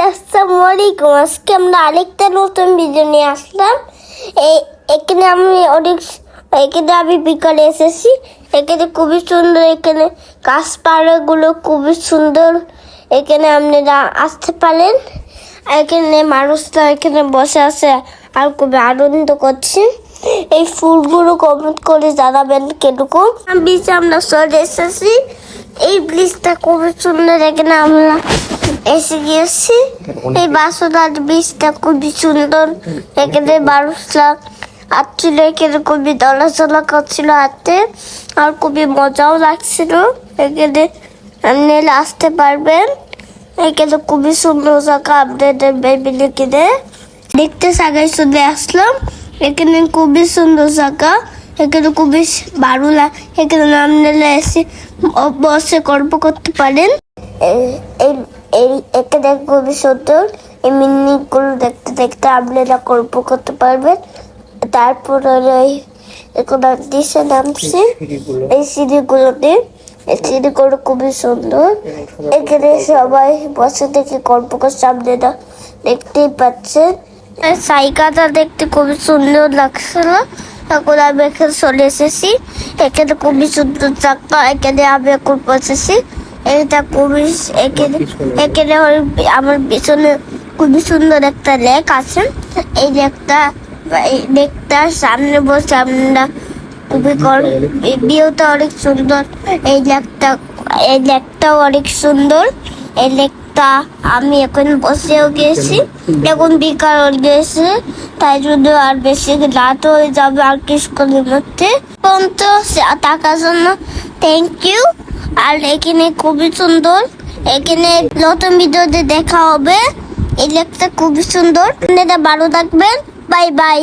আসসালামু আলাইকুম। আজকে আমরা আরেকটা নতুন ভিডিও নিয়ে আসলাম। এখানে আমি বিকালে এসেছি। এখানে খুবই সুন্দর, এখানে গাছপালাগুলো খুবই সুন্দর। এখানে আপনারা আসতে পারেন। এখানে মানুষরা এখানে বসে আছে আর খুবই আনন্দ করছে। এই ফুলগুলো কমেন্ট করে জানাবেন কিরকম। ব্রিজে আমরা চলে এসেছি। এই ব্রিজটা খুবই সুন্দর। এখানে আমরা এসে গিয়েছি। এই বাসনার ব্রিজটা খুবই সুন্দর। এখানে মানুষরা আসছিল, এখানে খুবই চলাচলা করছিল হাঁটতে, আর খুবই মজাও লাগছিল। এখানে আপনারা আসতে পারবেন। এখানে খুবই সুন্দর জায়গা। আপনাদের বেবি কিনে দেখতে সাগাই চলে আসলাম। এখানে খুবই সুন্দর জায়গা। এখানে খুবই ভালো লাগে। এখানে আপনারা এসে বসে গল্প করতে পারেন। এখানে খুবই সুন্দর। এই মিনিগুলো দেখতে দেখতে আপনারা গল্প করতে পারবেন। তারপরে এখন দিশে নামছি এই সিঁড়িগুলোতে। এই সিঁড়িগুলো খুবই সুন্দর। এখানে সবাই বসে থেকে গল্প করছে, আপনারা দেখতেই পাচ্ছেন। জায়গাটা দেখতে খুবই সুন্দর লাগছিল। এখন আমি এখানে চলে এসেছি। এখানে খুবই সুন্দর জায়গা। এখানে আমি এখন বসেছি। এটা খুবই এখানে আমার পিছনে খুবই সুন্দর একটা লেক আছে। এই লেকটার সামনে বসে আমরা খুবই ভিউটা অনেক সুন্দর। এই লেকটাও অনেক সুন্দর। এই লেকটা আমি এখন বসেও গিয়েছি। এখন বিকাল হয়ে গিয়েছে, তাই জন্য আর বেশি রাত হয়ে যাবে আর কিছুক্ষণের মধ্যে। পর্যন্ত থাকার জন্য থ্যাংক ইউ। আর এখানে খুবই সুন্দর। এখানে নতুন ভিডিওতে দেখা হবে। এই লেকটা খুবই সুন্দর। আপনারা ভালো থাকবেন। Bye bye.